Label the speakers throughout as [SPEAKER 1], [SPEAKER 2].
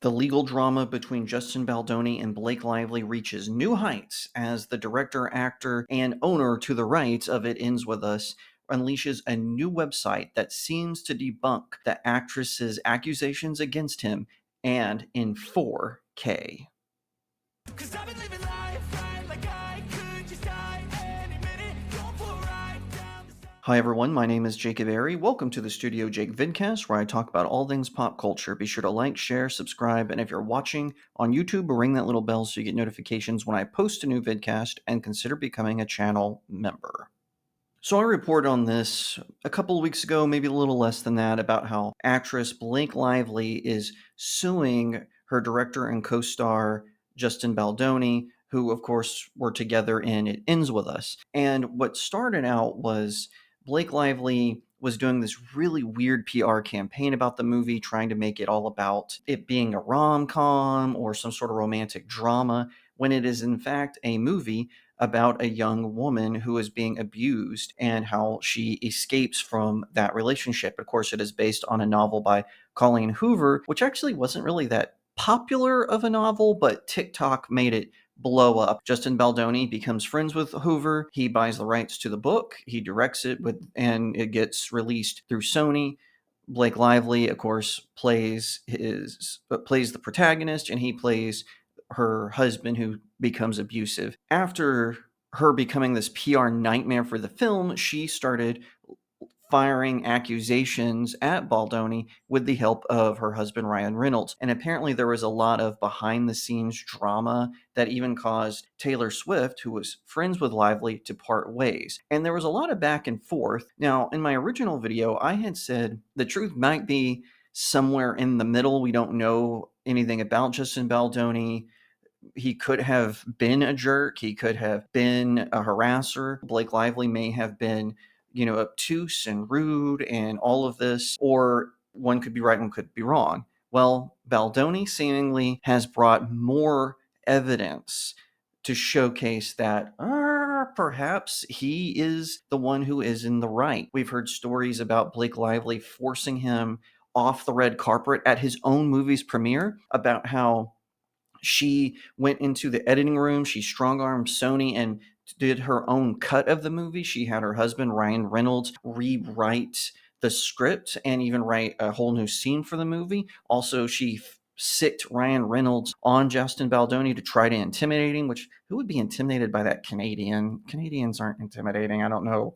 [SPEAKER 1] The legal drama between Justin Baldoni and Blake Lively reaches new heights as the director, actor, and owner to the rights of It Ends With Us unleashes a new website that seems to debunk the actress's accusations against him and in 4K. Hi everyone, my name is Jacob Airy. Welcome to the StudioJake vidcast where I talk about all things pop culture. Be sure to like, share, subscribe, and if you're watching on YouTube, ring that little bell so you get notifications when I post a new vidcast, and consider becoming a channel member. So I reported on this a couple of weeks ago, maybe a little less than that, about how actress Blake Lively is suing her director and co-star Justin Baldoni, who of course were together in It Ends With Us. And what started out was Blake Lively was doing this really weird PR campaign about the movie, trying to make it all about it being a rom-com or some sort of romantic drama, when it is in fact a movie about a young woman who is being abused and how she escapes from that relationship. Of course, it is based on a novel by Colleen Hoover, which actually wasn't really that popular of a novel, but TikTok made it blow up. Justin Baldoni becomes friends with Hoover. He buys the rights to the book. He directs it and it gets released through Sony. Blake Lively, of course, plays the protagonist, and he plays her husband who becomes abusive. After her becoming this PR nightmare for the film, she started firing accusations at Baldoni with the help of her husband Ryan Reynolds. And apparently there was a lot of behind the scenes drama that even caused Taylor Swift, who was friends with Lively, to part ways. And there was a lot of back and forth. Now, in my original video, I had said the truth might be somewhere in the middle. We don't know anything about Justin Baldoni. He could have been a jerk. He could have been a harasser. Blake Lively may have been, obtuse and rude and all of this, or one could be right, one could be wrong. Well, Baldoni seemingly has brought more evidence to showcase that perhaps he is the one who is in the right. We've heard stories about Blake Lively forcing him off the red carpet at his own movie's premiere, about how she went into the editing room, she strong-armed Sony and did her own cut of the movie. She had her husband, Ryan Reynolds, rewrite the script and even write a whole new scene for the movie. Also, she sicked Ryan Reynolds on Justin Baldoni to try to intimidate him, which who would be intimidated by that Canadian? Canadians aren't intimidating. I don't know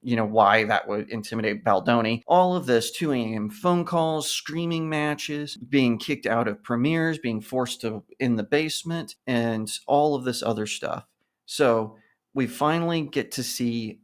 [SPEAKER 1] why that would intimidate Baldoni. All of this, 2 a.m. phone calls, screaming matches, being kicked out of premieres, being forced to in the basement, and all of this other stuff. So we finally get to see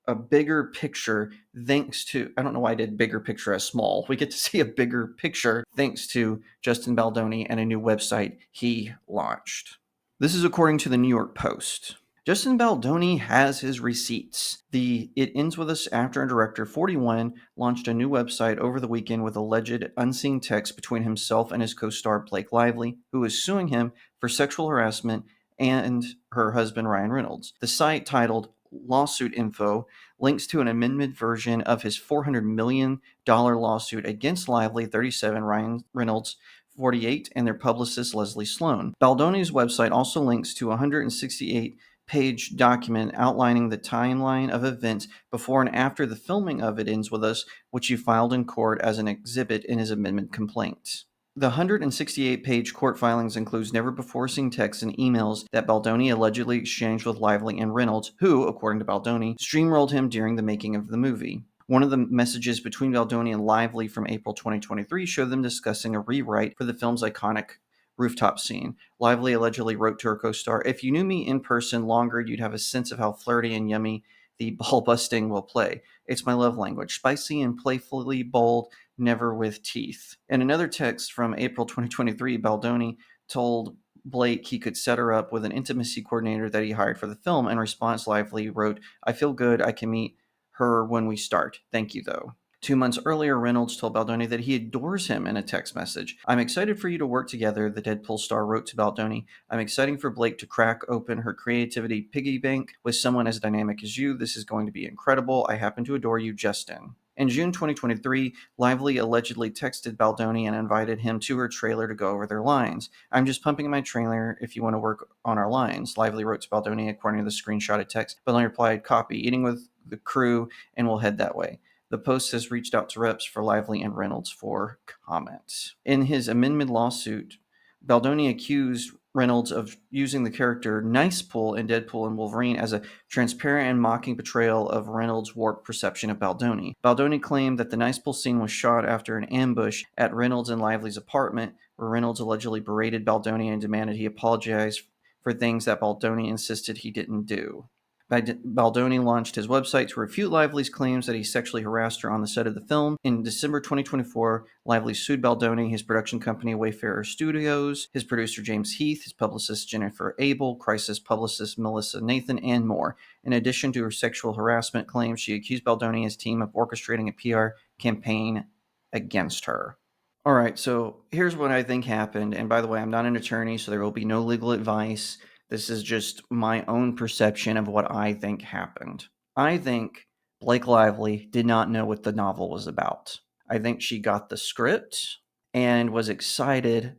[SPEAKER 1] a bigger picture thanks to, I don't know why I did bigger picture as small. We get to see a bigger picture thanks to Justin Baldoni and a new website he launched. This is according to the New York Post. Justin Baldoni has his receipts. The It Ends With Us actor and director, 41, launched a new website over the weekend with alleged unseen texts between himself and his co-star Blake Lively, who is suing him for sexual harassment, and her husband Ryan Reynolds. The site, titled Lawsuit Info, links to an amended version of his $400 million lawsuit against Lively, 37, Ryan Reynolds, 48, and their publicist Leslie Sloan. Baldoni's website also links to a 168-page document outlining the timeline of events before and after the filming of It Ends With Us, which he filed in court as an exhibit in his amendment complaint. The 168-page court filings includes never-before-seen texts and emails that Baldoni allegedly exchanged with Lively and Reynolds, who, according to Baldoni, streamrolled him during the making of the movie. One of the messages between Baldoni and Lively from April 2023 showed them discussing a rewrite for the film's iconic rooftop scene. Lively allegedly wrote to her co-star, "If you knew me in person longer, you'd have a sense of how flirty and yummy the ball-busting will play. It's my love language, spicy and playfully bold, never with teeth." In another text from April 2023, Baldoni told Blake he could set her up with an intimacy coordinator that he hired for the film. In response, Lively wrote, "I feel good. I can meet her when we start. Thank you, though." 2 months earlier, Reynolds told Baldoni that he adores him in a text message. "I'm excited for you to work together," the Deadpool star wrote to Baldoni. "I'm excited for Blake to crack open her creativity piggy bank with someone as dynamic as you. This is going to be incredible. I happen to adore you, Justin." In June 2023, Lively allegedly texted Baldoni and invited him to her trailer to go over their lines. "I'm just pumping my trailer if you want to work on our lines," Lively wrote to Baldoni, according to the screenshotted text. Baldoni replied, "Copy, eating with the crew, and we'll head that way." The Post has reached out to reps for Lively and Reynolds for comment. In his amendment lawsuit, Baldoni accused Reynolds of using the character Nicepool in Deadpool and Wolverine as a transparent and mocking portrayal of Reynolds' warped perception of Baldoni. Baldoni claimed that the Nicepool scene was shot after an ambush at Reynolds and Lively's apartment, where Reynolds allegedly berated Baldoni and demanded he apologize for things that Baldoni insisted he didn't do. Baldoni launched his website to refute Lively's claims that he sexually harassed her on the set of the film. In December 2024, Lively sued Baldoni, his production company Wayfarer Studios, his producer James Heath, his publicist Jennifer Abel, Crisis publicist Melissa Nathan, and more. In addition to her sexual harassment claims, she accused Baldoni and his team of orchestrating a PR campaign against her. All right, so here's what I think happened. And by the way, I'm not an attorney, so there will be no legal advice. This is just my own perception of what I think happened. I think Blake Lively did not know what the novel was about. I think she got the script and was excited,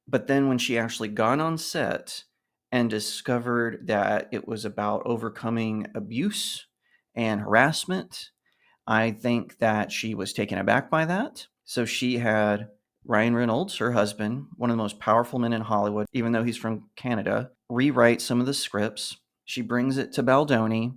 [SPEAKER 1] but then when she actually got on set and discovered that it was about overcoming abuse and harassment, I think that she was taken aback by that. So she had Ryan Reynolds, her husband, one of the most powerful men in Hollywood, even though he's from Canada, rewrite some of the scripts. She brings it to Baldoni.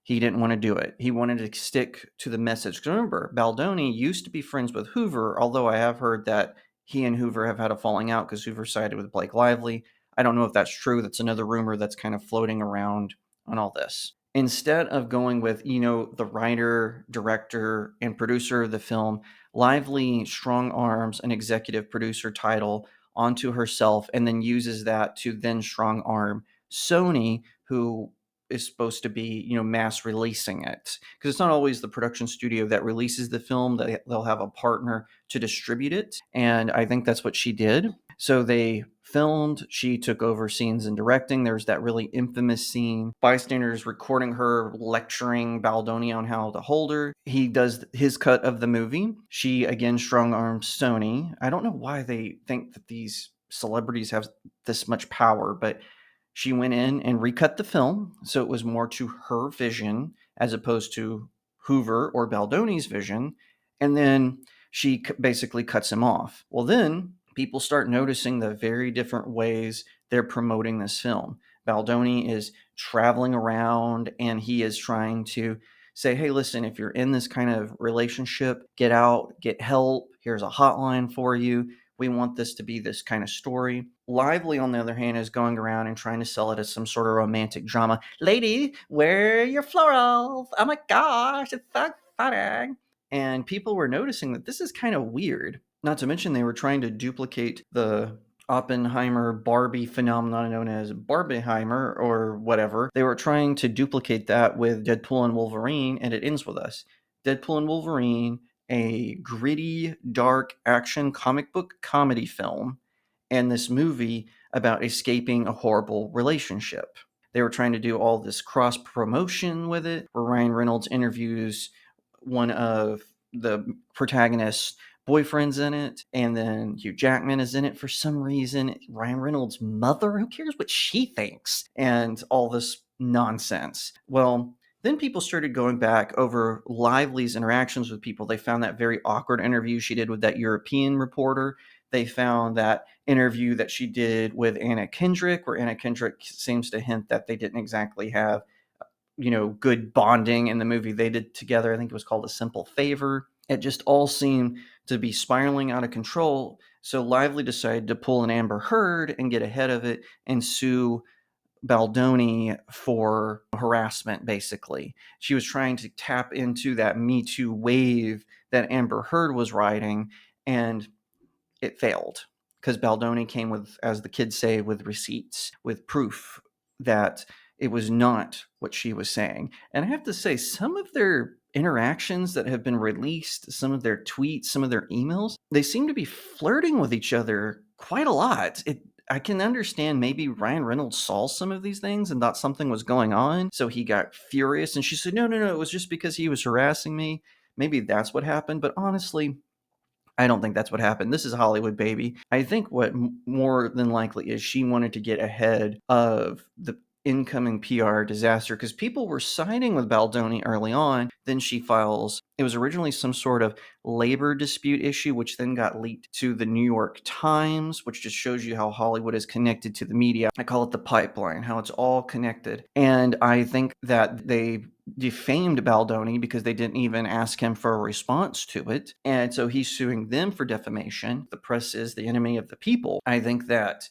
[SPEAKER 1] He didn't want to do it. He wanted to stick to the message. Because remember, Baldoni used to be friends with Hoover, although I have heard that he and Hoover have had a falling out because Hoover sided with Blake Lively. I don't know if that's true. That's another rumor that's kind of floating around on all this. Instead of going with, the writer, director, and producer of the film, Lively strong arms an executive producer title onto herself and then uses that to then strong arm Sony, who is supposed to be, mass releasing it. Because it's not always the production studio that releases the film, they'll have a partner to distribute it. And I think that's what she did. So they filmed, she took over scenes and directing. There's that really infamous scene, bystanders recording her lecturing Baldoni on how to hold her. He does his cut of the movie. She again strong arms Sony. I don't know why they think that these celebrities have this much power, but she went in and recut the film so it was more to her vision as opposed to Hoover or Baldoni's vision. And then she basically cuts him off. Well, then people start noticing the very different ways they're promoting this film. Baldoni is traveling around and he is trying to say, hey, listen, if you're in this kind of relationship, get out, get help. Here's a hotline for you. We want this to be this kind of story. Lively, on the other hand, is going around and trying to sell it as some sort of romantic drama. Lady, where are your florals? Oh my gosh, it's so funny. And people were noticing that this is kind of weird. Not to mention they were trying to duplicate the Oppenheimer Barbie phenomenon known as Barbieheimer or whatever. They were trying to duplicate that with Deadpool and Wolverine, and it ends with us. Deadpool and Wolverine, a gritty, dark action comic book comedy film, and this movie about escaping a horrible relationship. They were trying to do all this cross promotion with it, where Ryan Reynolds interviews one of the protagonist's boyfriends in it, and then Hugh Jackman is in it for some reason. Ryan Reynolds' mother, who cares what she thinks? And all this nonsense. Well, then people started going back over Lively's interactions with people. They found that very awkward interview she did with that European reporter. They found that interview that she did with Anna Kendrick, where Anna Kendrick seems to hint that they didn't exactly have, good bonding in the movie they did together. I think it was called A Simple Favor. It just all seemed to be spiraling out of control. So Lively decided to pull an Amber Heard and get ahead of it and sue Baldoni for harassment, basically. She was trying to tap into that Me Too wave that Amber Heard was riding, and it failed because Baldoni came with, as the kids say, with receipts, with proof that it was not what she was saying. And I have to say, some of their interactions that have been released, some of their tweets, some of their emails, they seem to be flirting with each other quite a lot. I can understand maybe Ryan Reynolds saw some of these things and thought something was going on, so he got furious. And she said, no, it was just because he was harassing me. maybe that's what happened. But honestly, I don't think that's what happened. This is Hollywood, baby. I think what more than likely is she wanted to get ahead of the incoming PR disaster because people were siding with Baldoni early on. Then she files, it was originally some sort of labor dispute issue, which then got leaked to the New York Times, which just shows you how Hollywood is connected to the media. I call it the pipeline, how it's all connected. And I think that they defamed Baldoni because they didn't even ask him for a response to it. And so he's suing them for defamation. The press is the enemy of the people. I think that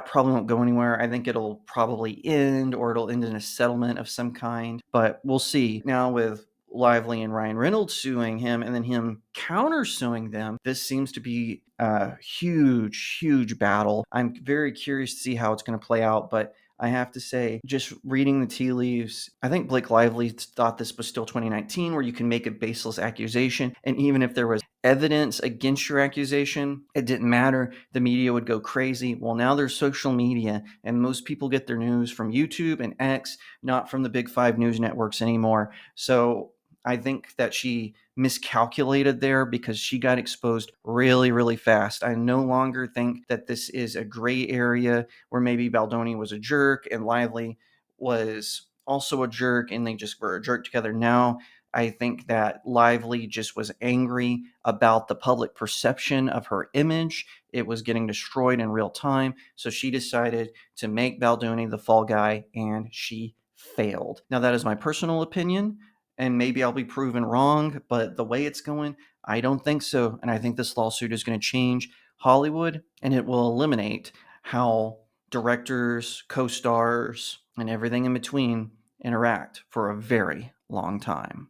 [SPEAKER 1] probably won't go anywhere. I think it'll probably end, or it'll end in a settlement of some kind, but we'll see. Now with Lively and Ryan Reynolds suing him and then him countersuing them, this seems to be a huge battle. I'm very curious to see how it's going to play out, but I have to say, just reading the tea leaves, I think Blake Lively thought this was still 2019, where you can make a baseless accusation. And even if there was evidence against your accusation, it didn't matter. The media would go crazy. Well, now there's social media, and most people get their news from YouTube and X, not from the big five news networks anymore. So I think that she miscalculated there because she got exposed really fast. I no longer think that this is a gray area where maybe Baldoni was a jerk and Lively was also a jerk and they just were a jerk together. Now, I think that Lively just was angry about the public perception of her image. It was getting destroyed in real time. So she decided to make Baldoni the fall guy, and she failed. Now, that is my personal opinion, and maybe I'll be proven wrong, but the way it's going, I don't think so. And I think this lawsuit is going to change Hollywood, and it will eliminate how directors, co-stars, and everything in between interact for a very long time.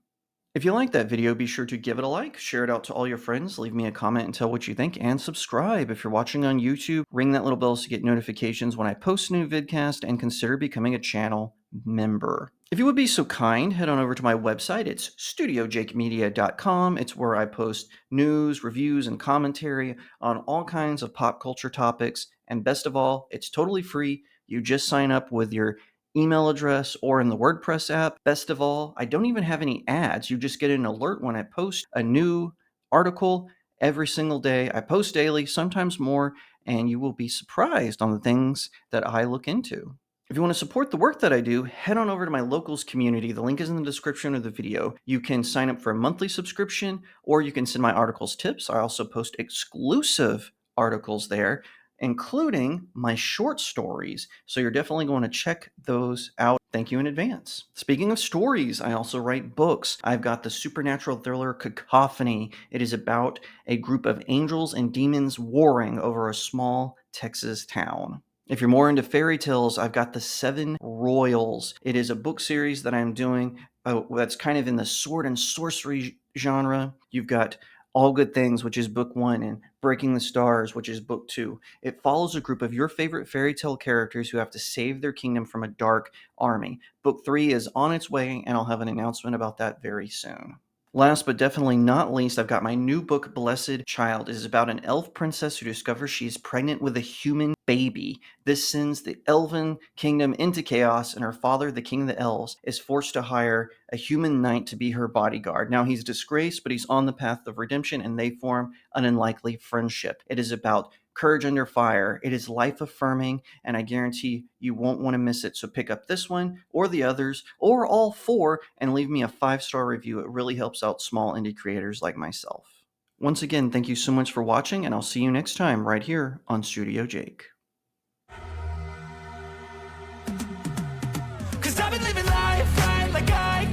[SPEAKER 1] If you liked that video, be sure to give it a like, share it out to all your friends, leave me a comment and tell what you think, and subscribe. If you're watching on YouTube, ring that little bell to get notifications when I post a new vidcast, and consider becoming a channel member. If you would be so kind, head on over to my website. It's StudioJakeMedia.com. It's where I post news, reviews, and commentary on all kinds of pop culture topics. And best of all, it's totally free. You just sign up with your email address or in the WordPress app. Best of all, I don't even have any ads. You just get an alert when I post a new article every single day. I post daily, sometimes more, and you will be surprised on the things that I look into. If you want to support the work that I do, head on over to my locals community. The link is in the description of the video. You can sign up for a monthly subscription, or you can send my articles tips. I also post exclusive articles there, including my short stories. So you're definitely going to check those out. Thank you in advance. Speaking of stories, I also write books. I've got the supernatural thriller Cacophony. It is about a group of angels and demons warring over a small Texas town. If you're more into fairy tales, I've got the Seven Royals. It is a book series that I'm doing that's kind of in the sword and sorcery genre. You've got All Good Things, which is book 1, and Breaking the Stars, which is book 2. It follows a group of your favorite fairy tale characters who have to save their kingdom from a dark army. Book 3 is on its way, and I'll have an announcement about that very soon. Last but definitely not least, I've got my new book, Blessed Child. It is about an elf princess who discovers she's pregnant with a human baby. This sends the elven kingdom into chaos, and her father, the king of the elves, is forced to hire a human knight to be her bodyguard. Now, he's disgraced, but he's on the path of redemption, and they form an unlikely friendship. It is about courage under fire. It is life-affirming, and I guarantee you won't want to miss it. So pick up this one or the others or all 4 and leave me a 5-star review. It really helps out small indie creators like myself. Once again, thank you so much for watching, and I'll see you next time right here on Studio Jake.
[SPEAKER 2] 'Cause I've been living life right like I